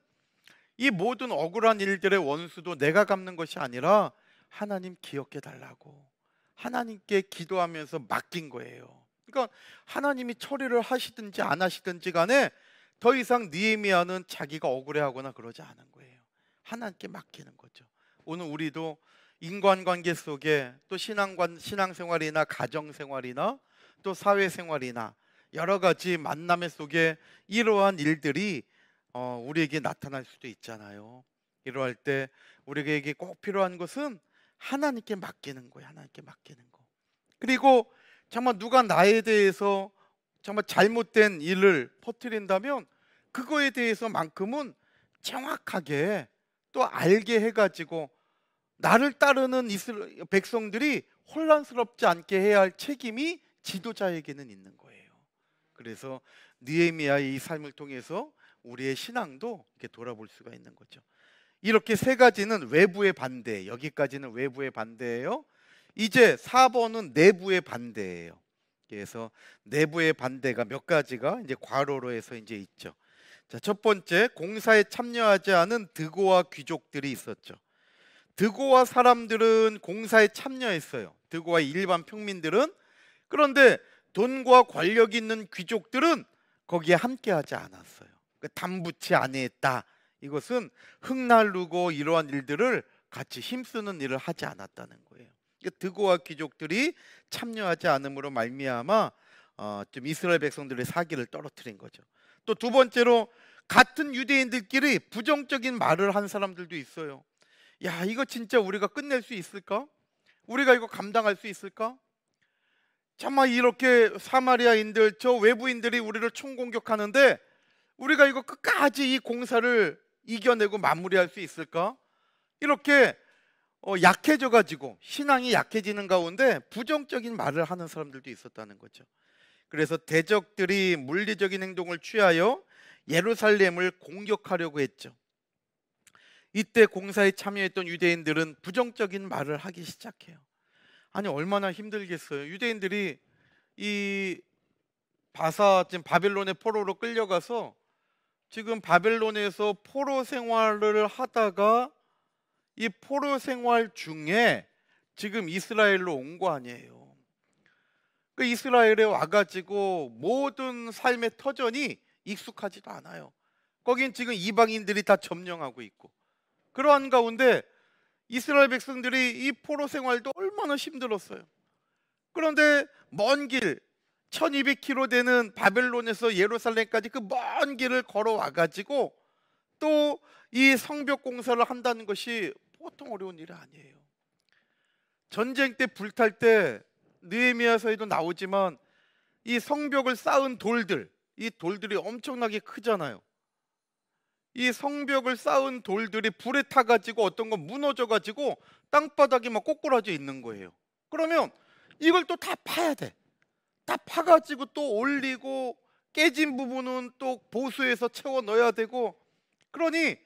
Speaker 1: 이 모든 억울한 일들의 원수도 내가 갚는 것이 아니라 하나님 기억해 달라고 하나님께 기도하면서 맡긴 거예요. 그러니까 하나님이 처리를 하시든지 안 하시든지 간에 더 이상 느헤미야는 자기가 억울해하거나 그러지 않은 거예요. 하나님께 맡기는 거죠. 오늘 우리도 인간관계 속에 또 신앙생활이나 가정생활이나 또 사회생활이나 여러 가지 만남의 속에 이러한 일들이 우리에게 나타날 수도 있잖아요. 이러할 때 우리에게 꼭 필요한 것은 하나님께 맡기는 거예요. 하나님께 맡기는 거. 그리고 정말 누가 나에 대해서 정말 잘못된 일을 퍼뜨린다면 그거에 대해서만큼은 정확하게 또 알게 해가지고 나를 따르는 백성들이 혼란스럽지 않게 해야 할 책임이 지도자에게는 있는 거예요. 그래서 느헤미야의 이 삶을 통해서 우리의 신앙도 이렇게 돌아볼 수가 있는 거죠. 이렇게 세 가지는 외부의 반대, 여기까지는 외부의 반대예요. 이제 4번은 내부의 반대예요. 그래서 내부의 반대가 몇 가지가 이제 괄호로 해서 이제 있죠. 자, 첫 번째, 공사에 참여하지 않은 드고와 귀족들이 있었죠. 드고와 사람들은 공사에 참여했어요. 드고와 일반 평민들은. 그런데 돈과 권력이 있는 귀족들은 거기에 함께하지 않았어요. 담붙이 아니했다. 이것은 흙날르고 이러한 일들을 같이 힘쓰는 일을 하지 않았다는 거예요. 드고와 귀족들이 참여하지 않음으로 말미암아 좀 이스라엘 백성들의 사기를 떨어뜨린 거죠. 또 두 번째로 같은 유대인들끼리 부정적인 말을 한 사람들도 있어요. 야, 이거 진짜 우리가 끝낼 수 있을까? 우리가 이거 감당할 수 있을까? 정말 이렇게 사마리아인들, 저 외부인들이 우리를 총공격하는데 우리가 이거 끝까지 이 공사를 이겨내고 마무리할 수 있을까? 이렇게 약해져 가지고 신앙이 약해지는 가운데 부정적인 말을 하는 사람들도 있었다는 거죠. 그래서 대적들이 물리적인 행동을 취하여 예루살렘을 공격하려고 했죠. 이때 공사에 참여했던 유대인들은 부정적인 말을 하기 시작해요. 아니, 얼마나 힘들겠어요. 유대인들이 이 지금 바벨론의 포로로 끌려가서 지금 바벨론에서 포로 생활을 하다가 이 포로 생활 중에 지금 이스라엘로 온 거 아니에요. 그 이스라엘에 와가지고 모든 삶의 터전이 익숙하지도 않아요. 거긴 지금 이방인들이 다 점령하고 있고, 그러한 가운데 이스라엘 백성들이 이 포로 생활도 얼마나 힘들었어요. 그런데 먼 길 1200km 되는 바벨론에서 예루살렘까지 그 먼 길을 걸어와 가지고 또 이 성벽 공사를 한다는 것이 보통 어려운 일이 아니에요. 전쟁 때 불탈 때 느헤미야서에도 나오지만 이 성벽을 쌓은 돌들, 이 돌들이 엄청나게 크잖아요. 이 성벽을 쌓은 돌들이 불에 타가지고 어떤 건 무너져가지고 땅바닥이 막 꼬꾸라져 있는 거예요. 그러면 이걸 또 다 파야 돼. 다 파가지고 또 올리고 깨진 부분은 또 보수해서 채워 넣어야 되고, 그러니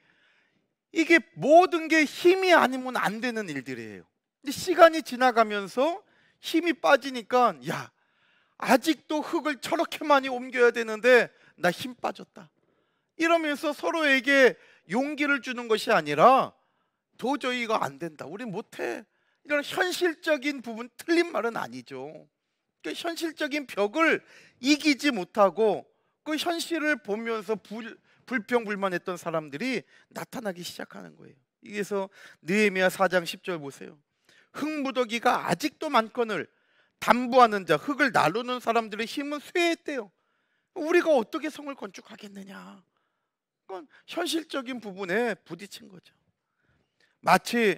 Speaker 1: 이게 모든 게 힘이 아니면 안 되는 일들이에요. 근데 시간이 지나가면서 힘이 빠지니까 야, 아직도 흙을 저렇게 많이 옮겨야 되는데 나 힘 빠졌다. 이러면서 서로에게 용기를 주는 것이 아니라 도저히 이거 안 된다, 우리 못해, 이런 현실적인 부분, 틀린 말은 아니죠. 그 현실적인 벽을 이기지 못하고 그 현실을 보면서 불평불만했던 사람들이 나타나기 시작하는 거예요. 그래서 느헤미야 4장 10절 보세요. 흙무더기가 아직도 많거늘 담부하는 자, 흙을 나누는 사람들의 힘은 쇠했대요. 우리가 어떻게 성을 건축하겠느냐. 그건 현실적인 부분에 부딪힌 거죠. 마치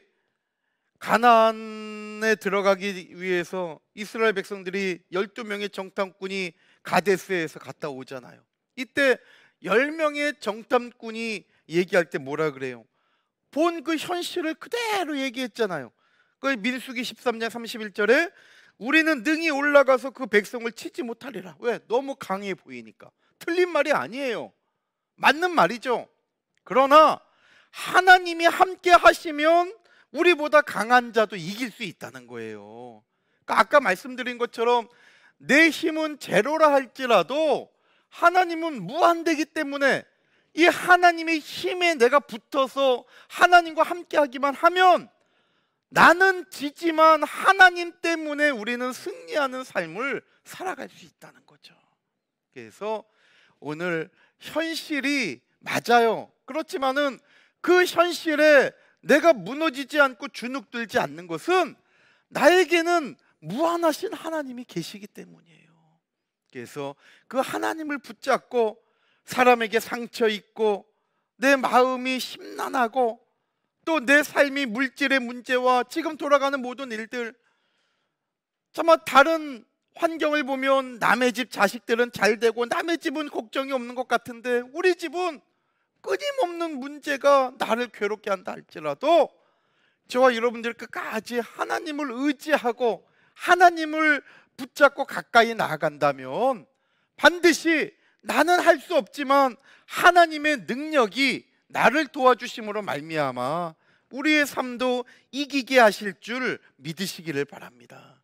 Speaker 1: 가나안에 들어가기 위해서 이스라엘 백성들이 12명의 정탐꾼이 가데스에서 갔다 오잖아요. 이때 10명의 정탐꾼이 얘기할 때 뭐라 그래요? 본 그 현실을 그대로 얘기했잖아요. 그 민수기 13장 31절에 우리는 능히 올라가서 그 백성을 치지 못하리라. 왜? 너무 강해 보이니까. 틀린 말이 아니에요. 맞는 말이죠. 그러나 하나님이 함께 하시면 우리보다 강한 자도 이길 수 있다는 거예요. 그러니까 아까 말씀드린 것처럼 내 힘은 제로라 할지라도 하나님은 무한되기 때문에 이 하나님의 힘에 내가 붙어서 하나님과 함께 하기만 하면 나는 지지만 하나님 때문에 우리는 승리하는 삶을 살아갈 수 있다는 거죠. 그래서 오늘 현실이 맞아요. 그렇지만은 그 현실에 내가 무너지지 않고 주눅들지 않는 것은 나에게는 무한하신 하나님이 계시기 때문이에요. 그래서 그 하나님을 붙잡고 사람에게 상처 있고 내 마음이 심란하고 또 내 삶이 물질의 문제와 지금 돌아가는 모든 일들, 정말 다른 환경을 보면 남의 집 자식들은 잘 되고 남의 집은 걱정이 없는 것 같은데 우리 집은 끊임없는 문제가 나를 괴롭게 한다 할지라도 저와 여러분들 끝까지 하나님을 의지하고 하나님을 붙잡고 가까이 나아간다면 반드시 나는 할 수 없지만 하나님의 능력이 나를 도와주심으로 말미암아 우리의 삶도 이기게 하실 줄 믿으시기를 바랍니다.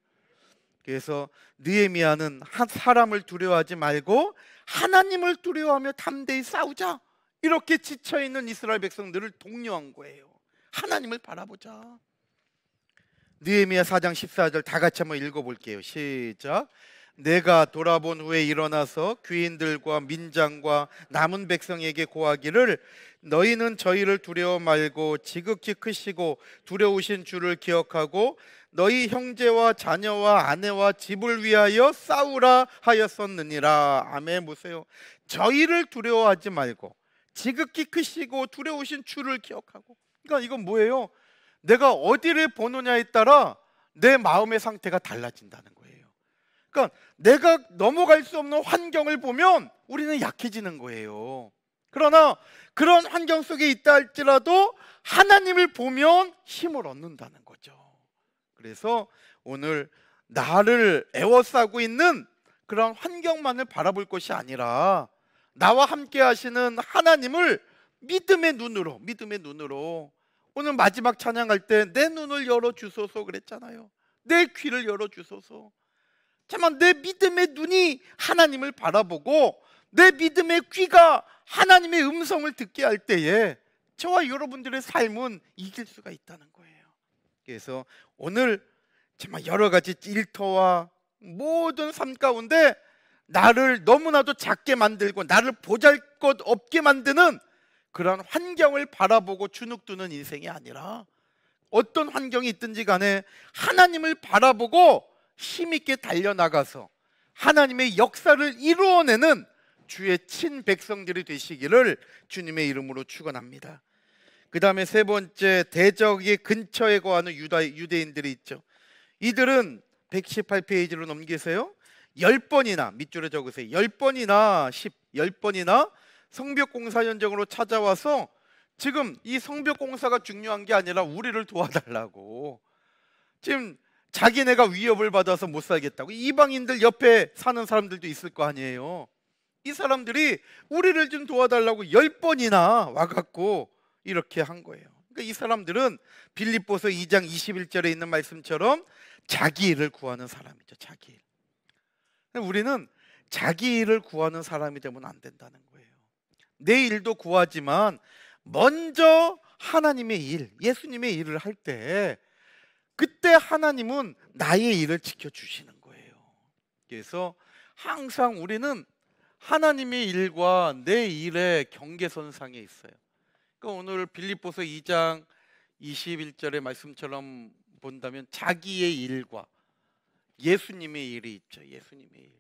Speaker 1: 그래서 느헤미야는 한 사람을 두려워하지 말고 하나님을 두려워하며 담대히 싸우자, 이렇게 지쳐있는 이스라엘 백성들을 독려한 거예요. 하나님을 바라보자. 느헤미야 4장 14절 다 같이 한번 읽어볼게요. 시작. 내가 돌아본 후에 일어나서 귀인들과 민장과 남은 백성에게 고하기를 너희는 저희를 두려워 말고 지극히 크시고 두려우신 주를 기억하고 너희 형제와 자녀와 아내와 집을 위하여 싸우라 하였었느니라. 아멘. 보세요. 저희를 두려워하지 말고 지극히 크시고 두려우신 주를 기억하고. 그러니까 이건 뭐예요? 내가 어디를 보느냐에 따라 내 마음의 상태가 달라진다는 거예요. 그러니까 내가 넘어갈 수 없는 환경을 보면 우리는 약해지는 거예요. 그러나 그런 환경 속에 있다 할지라도 하나님을 보면 힘을 얻는다는 거죠. 그래서 오늘 나를 에워싸고 있는 그런 환경만을 바라볼 것이 아니라 나와 함께 하시는 하나님을 믿음의 눈으로 오늘 마지막 찬양할 때 내 눈을 열어주소서 그랬잖아요. 내 귀를 열어주소서. 정말 내 믿음의 눈이 하나님을 바라보고 내 믿음의 귀가 하나님의 음성을 듣게 할 때에 저와 여러분들의 삶은 이길 수가 있다는 거예요. 그래서 오늘 정말 여러 가지 일터와 모든 삶 가운데 나를 너무나도 작게 만들고 나를 보잘것없게 만드는 그런 환경을 바라보고 주눅드는 인생이 아니라 어떤 환경이 있든지 간에 하나님을 바라보고 힘있게 달려나가서 하나님의 역사를 이루어내는 주의 친백성들이 되시기를 주님의 이름으로 축원합니다. 그 다음에 세 번째, 대적의 근처에 거하는 유대인들이 있죠. 이들은 118페이지로 넘기세요. 10번이나 밑줄에 적으세요. 10번이나 성벽 공사 현장으로 찾아와서 지금 이 성벽 공사가 중요한 게 아니라 우리를 도와달라고, 지금 자기네가 위협을 받아서 못 살겠다고. 이방인들 옆에 사는 사람들도 있을 거 아니에요. 이 사람들이 우리를 좀 도와달라고 10번이나 와갖고 이렇게 한 거예요. 그러니까 이 사람들은 빌립보서 2장 21절에 있는 말씀처럼 자기 일을 구하는 사람이죠. 자기 일. 우리는 자기 일을 구하는 사람이 되면 안 된다는 거예요. 내 일도 구하지만 먼저 하나님의 일, 예수님의 일을 할 때 그때 하나님은 나의 일을 지켜주시는 거예요. 그래서 항상 우리는 하나님의 일과 내 일의 경계선상에 있어요. 그러니까 오늘 빌립보서 2장 21절의 말씀처럼 본다면 자기의 일과 예수님의 일이 있죠. 예수님의 일.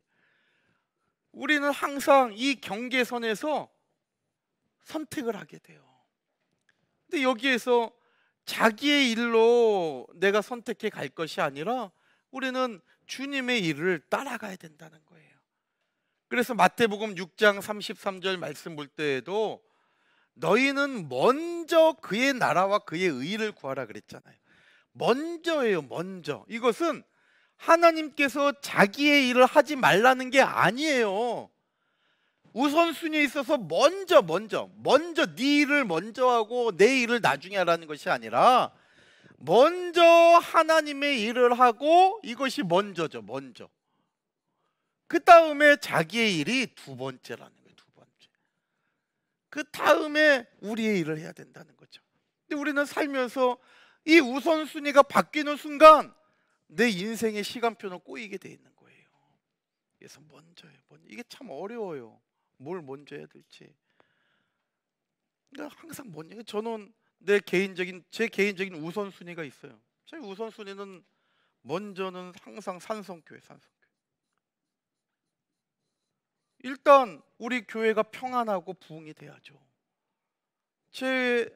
Speaker 1: 우리는 항상 이 경계선에서 선택을 하게 돼요. 근데 여기에서 자기의 일로 내가 선택해 갈 것이 아니라 우리는 주님의 일을 따라가야 된다는 거예요. 그래서 마태복음 6장 33절 말씀 볼 때에도 너희는 먼저 그의 나라와 그의 의를 구하라 그랬잖아요. 먼저예요, 먼저. 이것은 하나님께서 자기의 일을 하지 말라는 게 아니에요. 우선순위에 있어서 먼저 네 일을 먼저 하고 내 일을 나중에 하라는 것이 아니라 먼저 하나님의 일을 하고, 이것이 먼저죠. 먼저. 그 다음에 자기의 일이 두 번째라는 거예요. 두 번째. 그 다음에 우리의 일을 해야 된다는 거죠. 근데 우리는 살면서 이 우선순위가 바뀌는 순간 내 인생의 시간표는 꼬이게 돼 있는 거예요. 그래서 먼저예요. 이게 참 어려워요. 뭘 먼저 해야 될지. 그러니까 항상 먼저. 저는 제 개인적인 우선순위가 있어요. 제 우선순위는 먼저는 항상 산성교회. 일단 우리 교회가 평안하고 부흥이 돼야죠. 제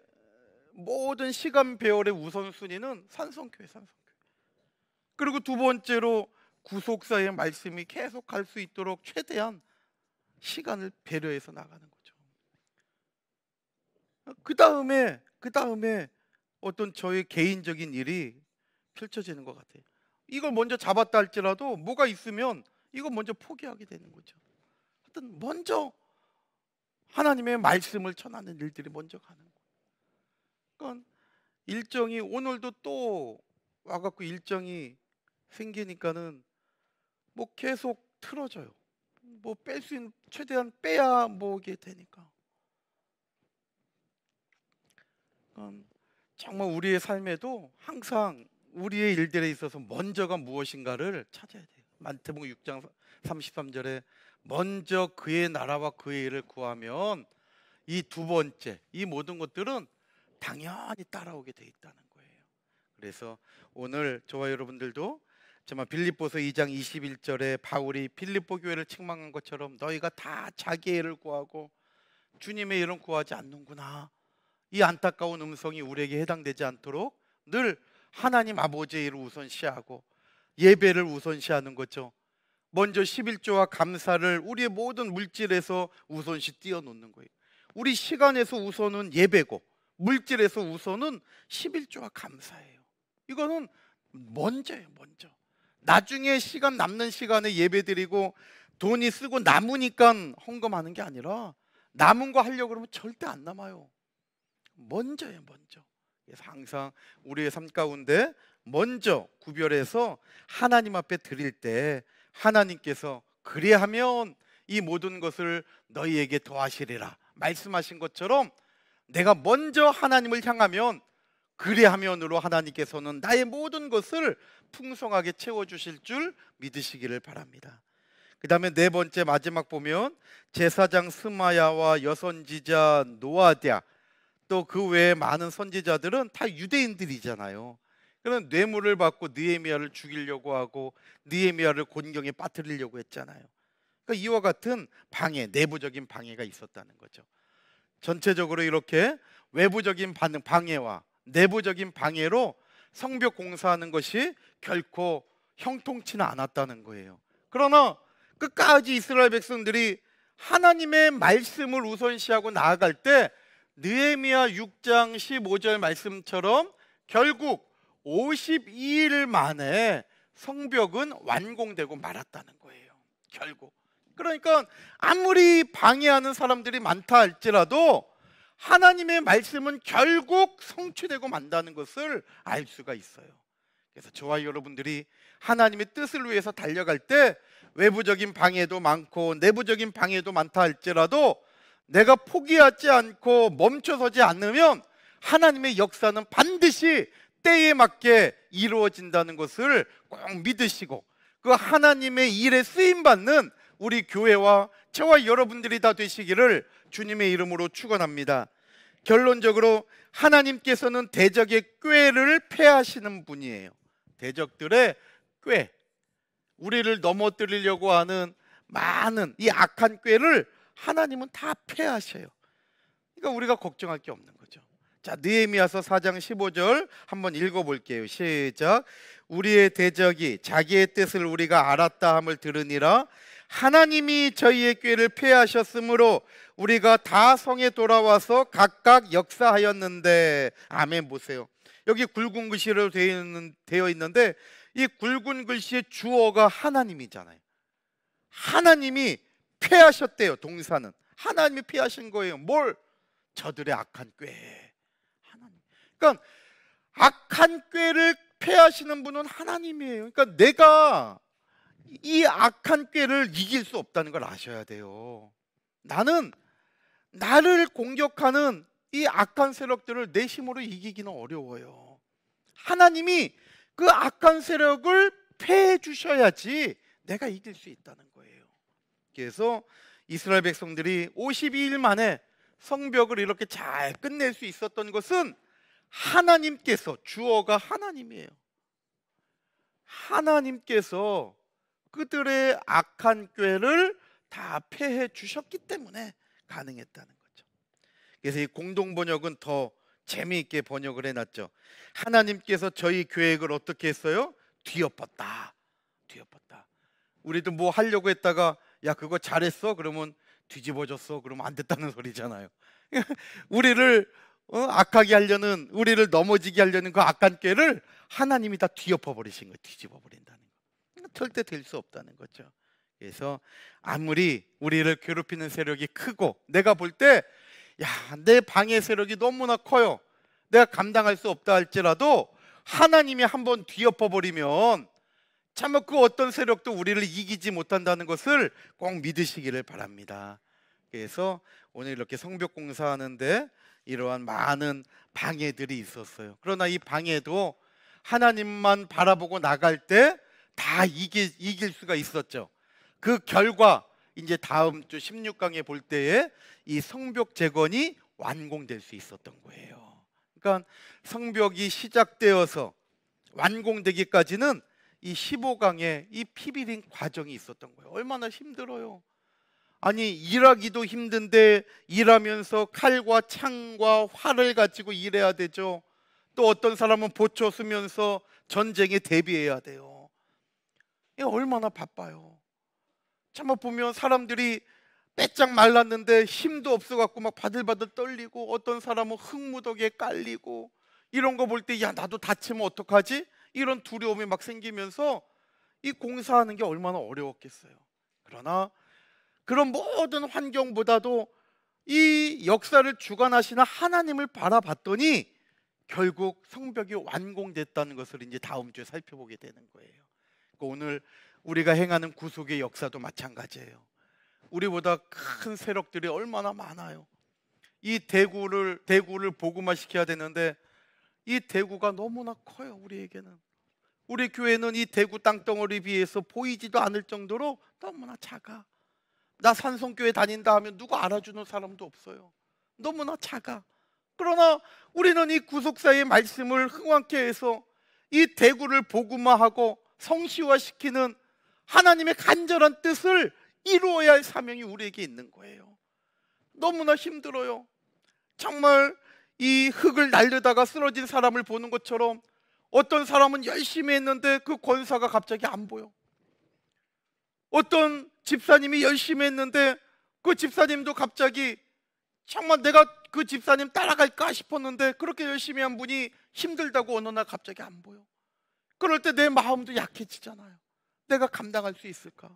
Speaker 1: 모든 시간 배열의 우선순위는 산성교회. 그리고 두 번째로 구속사의 말씀이 계속 갈 수 있도록 최대한 시간을 배려해서 나가는 거죠. 그 다음에 어떤 저의 개인적인 일이 펼쳐지는 것 같아요. 이걸 먼저 잡았다 할지라도 뭐가 있으면 이거 먼저 포기하게 되는 거죠. 하여튼 먼저 하나님의 말씀을 전하는 일들이 먼저 가는 거예요. 그러니까 일정이 오늘도 또 와갖고 일정이 생기니까는 뭐 계속 틀어져요. 뭐 뺄 수 있는 최대한 빼야 뭐게 되니까. 정말 우리의 삶에도 항상 우리의 일들에 있어서 먼저가 무엇인가를 찾아야 돼요. 마태복음 6장 33절에 먼저 그의 나라와 그의 일을 구하면 이 두 번째, 이 모든 것들은 당연히 따라오게 돼 있다는 거예요. 그래서 오늘 저와 여러분들도 정말 빌립보서 2장 21절에 바울이 빌립보 교회를 책망한 것처럼 너희가 다 자기의 일을 구하고 주님의 일은 구하지 않는구나, 이 안타까운 음성이 우리에게 해당되지 않도록 늘 하나님 아버지의 일을 우선시하고 예배를 우선시하는 거죠. 먼저 11조와 감사를 우리의 모든 물질에서 우선시 띄워놓는 거예요. 우리 시간에서 우선은 예배고 물질에서 우선은 11조와 감사예요. 이거는 먼저예요. 먼저. 나중에 남는 시간에 예배드리고 돈이 쓰고 남으니까 헌금하는 게 아니라 남은 거 하려고 그러면 절대 안 남아요. 먼저예요. 먼저. 그래서 항상 우리의 삶 가운데 먼저 구별해서 하나님 앞에 드릴 때 하나님께서 그리하면 이 모든 것을 너희에게 더하시리라 말씀하신 것처럼 내가 먼저 하나님을 향하면 그리하면으로 하나님께서는 나의 모든 것을 풍성하게 채워주실 줄 믿으시기를 바랍니다. 그 다음에 네 번째 마지막 보면 제사장 스마야와 여선지자 노아랴, 또 그 외에 많은 선지자들은 다 유대인들이잖아요. 그런 뇌물을 받고 느헤미야를 죽이려고 하고 느헤미야를 곤경에 빠뜨리려고 했잖아요. 그러니까 이와 같은 내부적인 방해가 있었다는 거죠. 전체적으로 이렇게 외부적인 방해와 내부적인 방해로 성벽 공사하는 것이 결코 형통치는 않았다는 거예요. 그러나 끝까지 이스라엘 백성들이 하나님의 말씀을 우선시하고 나아갈 때 느헤미야 6장 15절 말씀처럼 결국 52일 만에 성벽은 완공되고 말았다는 거예요. 결국. 그러니까 아무리 방해하는 사람들이 많다 할지라도 하나님의 말씀은 결국 성취되고 만다는 것을 알 수가 있어요. 그래서 저와 여러분들이 하나님의 뜻을 위해서 달려갈 때 외부적인 방해도 많고 내부적인 방해도 많다 할지라도 내가 포기하지 않고 멈춰서지 않으면 하나님의 역사는 반드시 때에 맞게 이루어진다는 것을 꼭 믿으시고 그 하나님의 일에 쓰임받는 우리 교회와 저와 여러분들이 다 되시기를 주님의 이름으로 축원합니다. 결론적으로 하나님께서는 대적의 꾀를 패하시는 분이에요. 대적들의 꾀, 우리를 넘어뜨리려고 하는 많은 이 악한 꾀를 하나님은 다 패하셔요. 그러니까 우리가 걱정할 게 없는 거죠. 자, 느헤미야서 4장 15절 한번 읽어볼게요. 시작. 우리의 대적이 자기의 뜻을 우리가 알았다 함을 들으니라. 하나님이 저희의 꾀를 폐하셨으므로 우리가 다 성에 돌아와서 각각 역사하였는데. 아멘. 보세요. 여기 굵은 글씨로 되어 있는데 이 굵은 글씨의 주어가 하나님이잖아요. 하나님이 폐하셨대요. 동사는 하나님이 폐하신 거예요. 뭘? 저들의 악한 꾀. 하나님. 그러니까 악한 꾀를 폐하시는 분은 하나님이에요. 그러니까 내가 이 악한 꾀를 이길 수 없다는 걸 아셔야 돼요. 나는 나를 공격하는 이 악한 세력들을 내 힘으로 이기기는 어려워요. 하나님이 그 악한 세력을 폐해 주셔야지 내가 이길 수 있다는 거예요. 그래서 이스라엘 백성들이 52일 만에 성벽을 이렇게 잘 끝낼 수 있었던 것은 하나님께서, 주어가 하나님이에요. 하나님께서 그들의 악한 꾀를 다 폐해 주셨기 때문에 가능했다는 거죠. 그래서 이 공동번역은 더 재미있게 번역을 해놨죠. 하나님께서 저희 계획을 어떻게 했어요? 뒤엎었다. 뒤엎었다. 우리도 뭐 하려고 했다가 야 그거 잘했어? 그러면 뒤집어졌어? 그러면 안 됐다는 소리잖아요. 우리를 악하게 하려는, 우리를 넘어지게 하려는 그 악한 꾀를 하나님이 다 뒤엎어 버리신 거예요. 뒤집어 버린다는 거. 절대 될 수 없다는 거죠. 그래서 아무리 우리를 괴롭히는 세력이 크고 내가 볼 때 야, 내 방해 세력이 너무나 커요. 내가 감당할 수 없다 할지라도 하나님이 한번 뒤엎어 버리면 참 그 어떤 세력도 우리를 이기지 못한다는 것을 꼭 믿으시기를 바랍니다. 그래서 오늘 이렇게 성벽 공사하는데 이러한 많은 방해들이 있었어요. 그러나 이 방해도 하나님만 바라보고 나갈 때 다 이길 수가 있었죠. 그 결과 이제 다음 주 16강에 볼 때에 이 성벽 재건이 완공될 수 있었던 거예요. 그러니까 성벽이 시작되어서 완공되기까지는 이 15강에 이 피비린 과정이 있었던 거예요. 얼마나 힘들어요. 아니 일하기도 힘든데 일하면서 칼과 창과 활을 가지고 일해야 되죠. 또 어떤 사람은 보초 쓰면서 전쟁에 대비해야 돼요. 이게 얼마나 바빠요. 참아 보면 사람들이 빼짝 말랐는데 힘도 없어갖고 막 바들바들 떨리고, 어떤 사람은 흙무더기에 깔리고, 이런 거 볼 때 야 나도 다치면 어떡하지? 이런 두려움이 막 생기면서 이 공사하는 게 얼마나 어려웠겠어요. 그러나 그런 모든 환경보다도 이 역사를 주관하시는 하나님을 바라봤더니 결국 성벽이 완공됐다는 것을 이제 다음 주에 살펴보게 되는 거예요. 오늘 우리가 행하는 구속의 역사도 마찬가지예요. 우리보다 큰 세력들이 얼마나 많아요. 이 대구를 복음화시켜야 되는데 이 대구가 너무나 커요. 우리에게는, 우리 교회는 이 대구 땅덩어리 비해서 보이지도 않을 정도로 너무나 작아. 나 산성교회 다닌다 하면 누가 알아주는 사람도 없어요. 너무나 작아. 그러나 우리는 이 구속사의 말씀을 흥왕케 해서 이 대구를 복음화하고 성시화시키는 하나님의 간절한 뜻을 이루어야 할 사명이 우리에게 있는 거예요. 너무나 힘들어요. 정말 이 흙을 날르다가 쓰러진 사람을 보는 것처럼 어떤 사람은 열심히 했는데 그 권사가 갑자기 안 보여. 어떤 집사님이 열심히 했는데 그 집사님도 갑자기 정말 내가 그 집사님 따라갈까 싶었는데 그렇게 열심히 한 분이 힘들다고 어느 날 갑자기 안 보여. 그럴 때 내 마음도 약해지잖아요. 내가 감당할 수 있을까?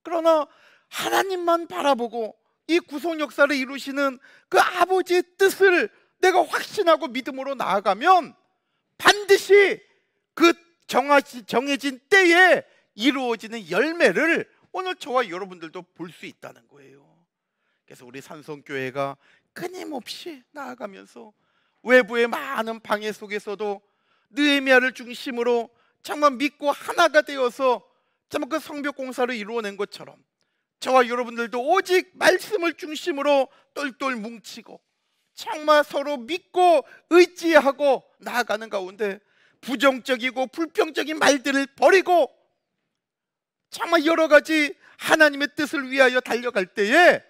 Speaker 1: 그러나 하나님만 바라보고 이 구속 역사를 이루시는 그 아버지의 뜻을 내가 확신하고 믿음으로 나아가면 반드시 그 정해진 때에 이루어지는 열매를 오늘 저와 여러분들도 볼 수 있다는 거예요. 그래서 우리 산성교회가 끊임없이 나아가면서 외부의 많은 방해 속에서도 느헤미야를 중심으로 정말 믿고 하나가 되어서 정말 그 성벽 공사를 이루어낸 것처럼 저와 여러분들도 오직 말씀을 중심으로 똘똘 뭉치고 정말 서로 믿고 의지하고 나아가는 가운데 부정적이고 불평적인 말들을 버리고 정말 여러 가지 하나님의 뜻을 위하여 달려갈 때에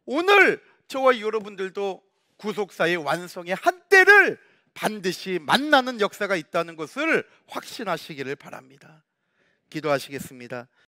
Speaker 1: 오늘 저와 여러분들도 구속사의 완성의 한때를 반드시 만나는 역사가 있다는 것을 확신하시기를 바랍니다. 기도하시겠습니다.